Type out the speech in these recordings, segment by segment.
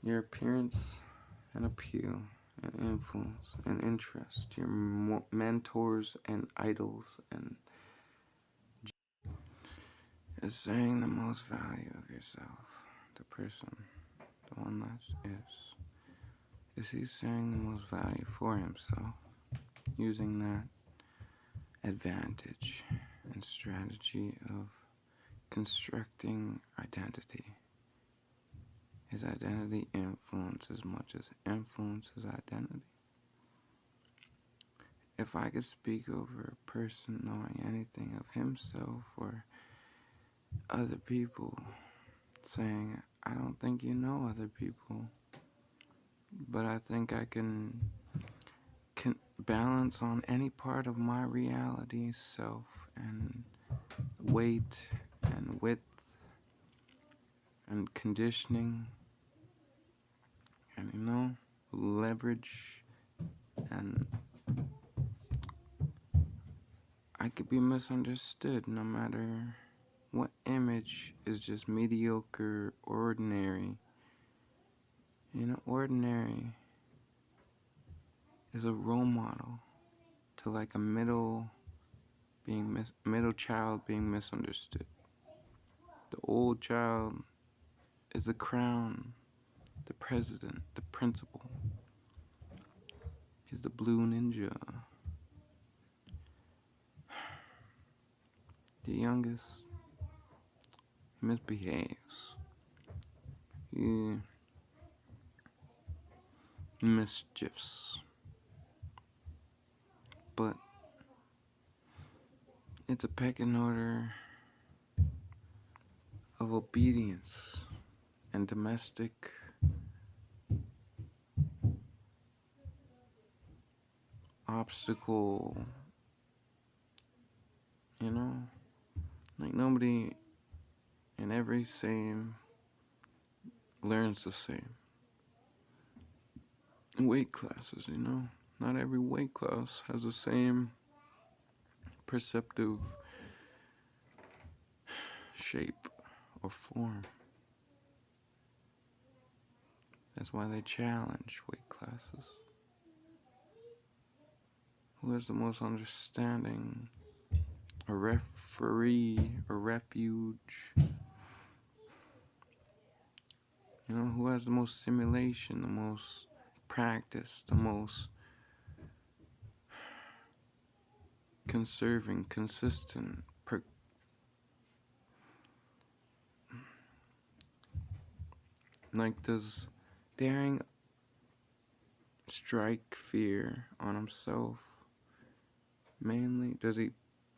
your appearance and appeal and influence and interest, your mentors and idols, and is saying the most value of yourself. The person, the one that is he saying the most value for himself, using that advantage and strategy of constructing identity. His identity influence as much as influences identity. If I could speak over a person knowing anything of himself or other people, saying, I don't think you know other people, but I think I can balance on any part of my reality, self and weight and width and conditioning and leverage, and I could be misunderstood no matter what image is just mediocre, ordinary. Ordinary is a role model to like a middle child being misunderstood. The old child is the crown, the president, the principal. He's the blue ninja. The youngest, he misbehaves. He mischiefs. But it's a pecking order of obedience and domestic obstacle, like nobody in every same learns the same. Weight classes, not every weight class has the same perceptive shape or form. That's why they challenge weight classes. Who has the most understanding, a referee, a refuge? Who has the most simulation, the most practice, the most conserving, consistent, like does daring strike fear on himself mainly? Does he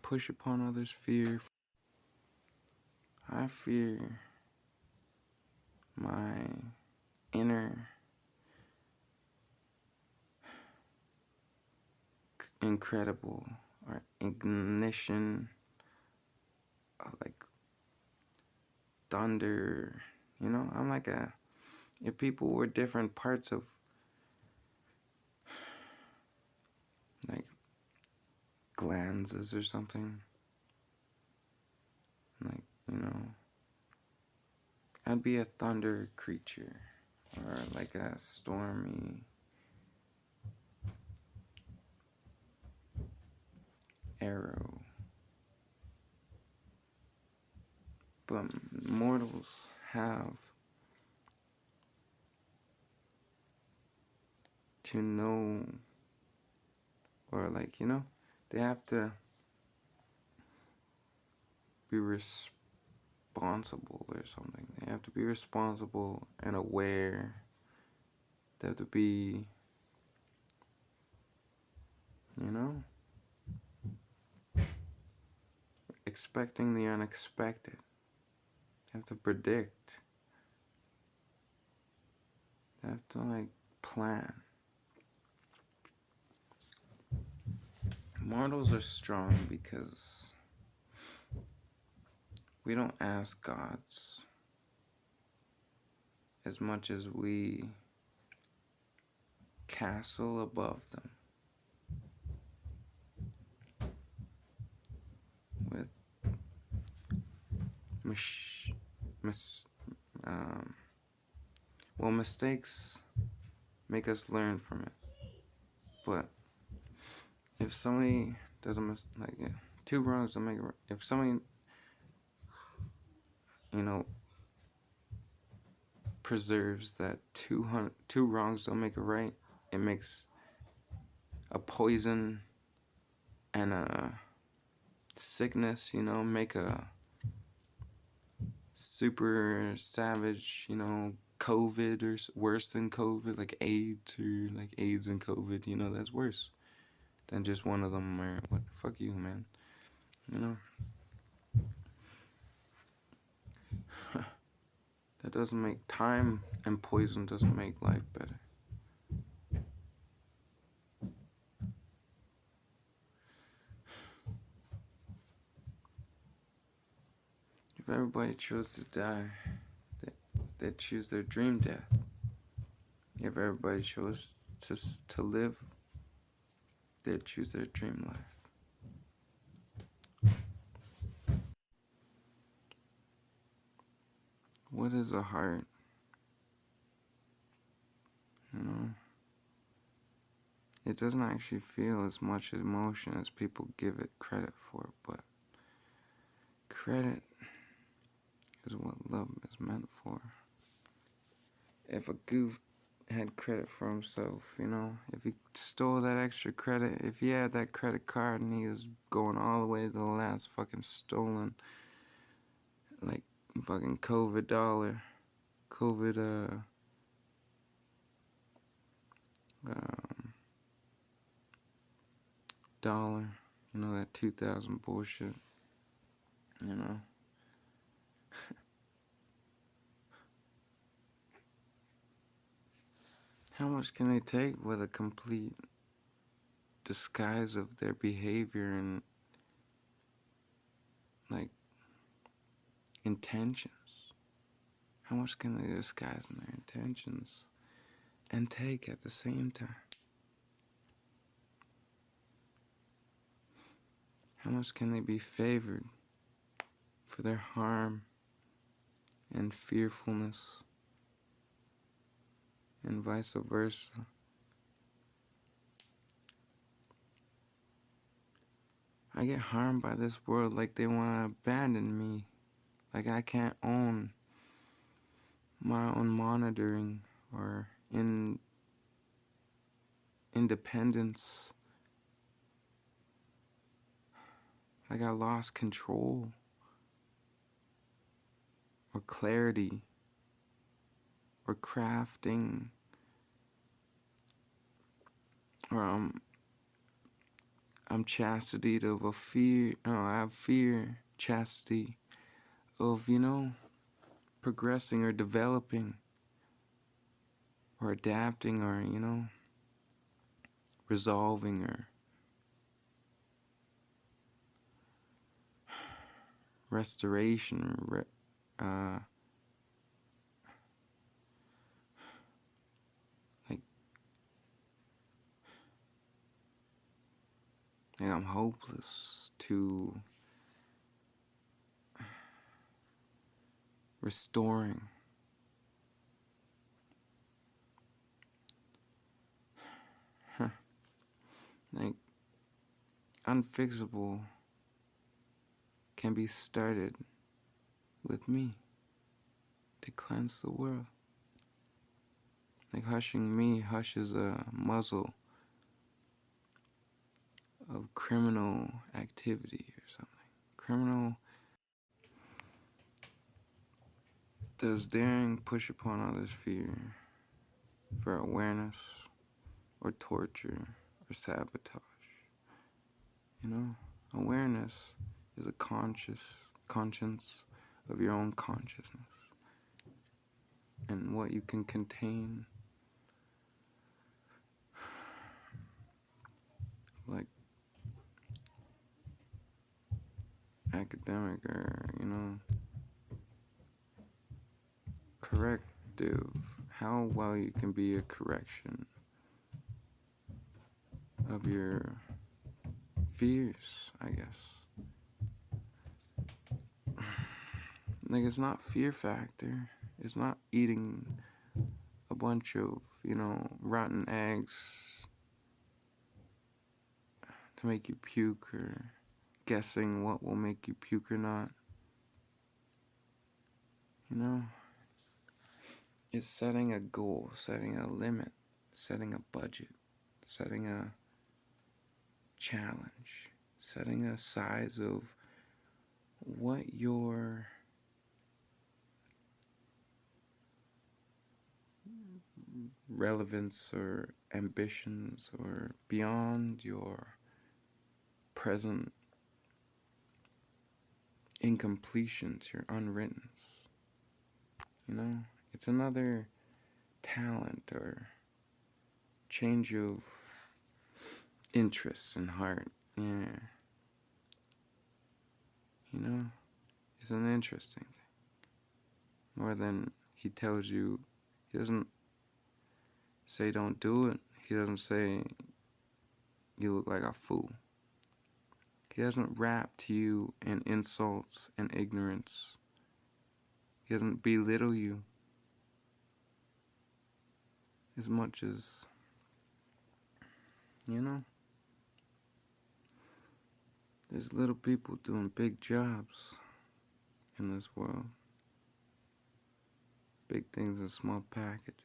push upon others fear? I fear my inner incredible or ignition of like thunder. I'm like if people were different parts of like glands or something, like, I'd be a thunder creature or like a stormy arrow. But mortals have to know, or like, they have to be responsible or something. They have to be responsible and aware. They have to be, expecting the unexpected. They have to predict. They have to like plan. Mortals are strong because we don't ask gods as much as we castle above them with Well, mistakes make us learn from it. But if somebody does a like, yeah, two wrongs don't make it right. If somebody, you know, preserves that two wrongs don't make it right, it makes a poison and a sickness, you know, make a super savage, you know, COVID or worse than COVID, like AIDS or like AIDS and COVID, you know, that's worse than just one of them. Or what? Fuck you, man. You know, that doesn't make time, and poison doesn't make life better. If everybody chose to die, they'd choose their dream death. If everybody chose to live, they'd choose their dream life. What is a heart? You know, it doesn't actually feel as much emotion as people give it credit for, but credit is what love is meant for. If a goof had credit for himself, you know, if he stole that extra credit, if he had that credit card and he was going all the way to the last fucking stolen, like, fucking COVID dollar, COVID, dollar, you know, that 2000 bullshit, you know. How much can they take with a complete disguise of their behavior and, like, intentions? How much can they disguise in their intentions and take at the same time? How much can they be favored for their harm and fearfulness and vice versa? I get harmed by this world like they want to abandon me. Like I can't own my own monitoring or independence. Like I lost control or clarity or crafting, or I'm chastity of a fear. Oh, I have fear, chastity of, you know, progressing or developing or adapting or, you know, resolving or restoration, like I'm hopeless to restoring. Like unfixable can be started with me to cleanse the world. Like hushing me hushes a muzzle of criminal activity or something. Criminal does daring push upon others fear for awareness or torture or sabotage. You know, awareness is a conscience of your own consciousness and what you can contain. Like academic or, you know, corrective, how well you can be a correction of your fears, I guess. Like it's not fear factor, it's not eating bunch of, rotten eggs to make you puke, or guessing what will make you puke or not. It's setting a goal, setting a limit, setting a budget, setting a challenge, setting a size of what your relevance or ambitions or beyond your present incompletions, your unwrittens. It's another talent or change of interest and heart. Yeah. It's an interesting thing. More than he tells you, he doesn't say don't do it. He doesn't say you look like a fool. He doesn't rap to you in insults and ignorance. He doesn't belittle you as much as, there's little people doing big jobs in this world. Big things in small packages.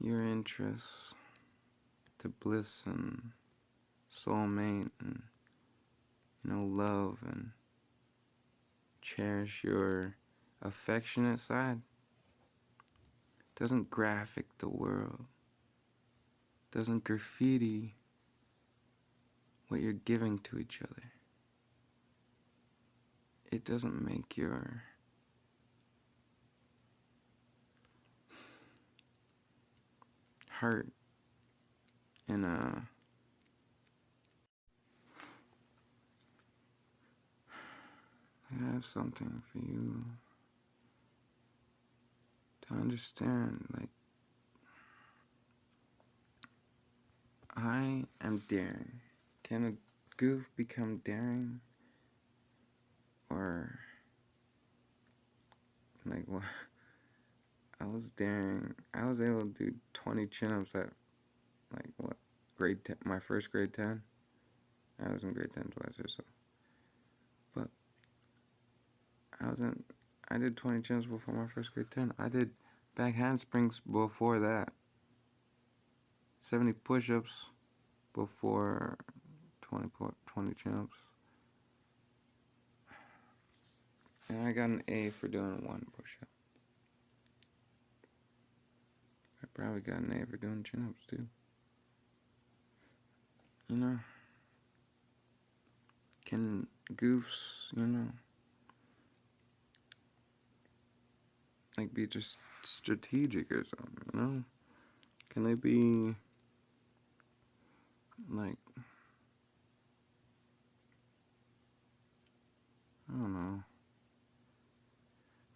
Your interests to bliss and soulmate and, love and cherish your affectionate side doesn't graphic the world, doesn't graffiti what you're giving to each other. It doesn't make your heart in I have something for you to understand. Like, I am daring. Can a goof become daring? Or, like, what? I was daring. I was able to do 20 chin-ups at, like, what? Grade 10, my first grade 10. I was in grade 10 twice or so. But I did 20 chin-ups before my first grade 10. I did back handsprings before that. 70 push-ups before 20 chin-ups. And I got an A for doing one push-up. I probably got an A for doing chin-ups too. Can goofs, like be just strategic or something, Can they be like, I don't know,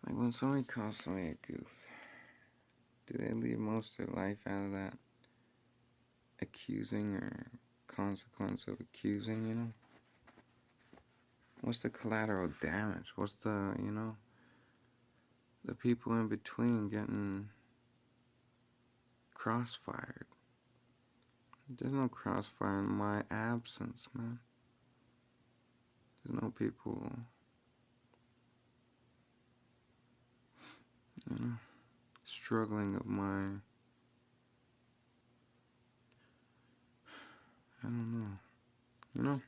like when somebody calls somebody a goof, do they leave most of their life out of that accusing or consequence of accusing, What's the collateral damage? What's the, the people in between getting crossfired? There's no crossfire in my absence, man. There's no people, struggling of my, I don't know,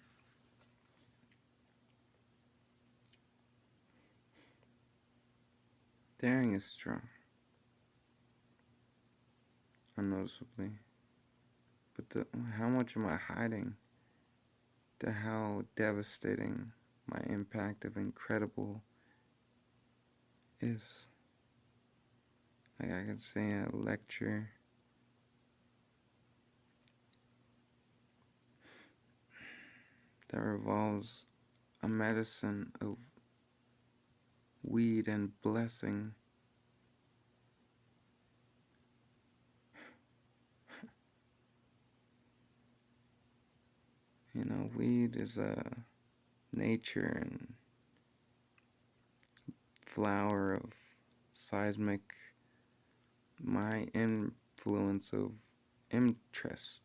Daring is strong, unnoticeably. But how much am I hiding to how devastating my impact of incredible is? Like I could say a lecture that revolves a medicine of weed and blessing. Weed is nature and flower of seismic, my influence of interest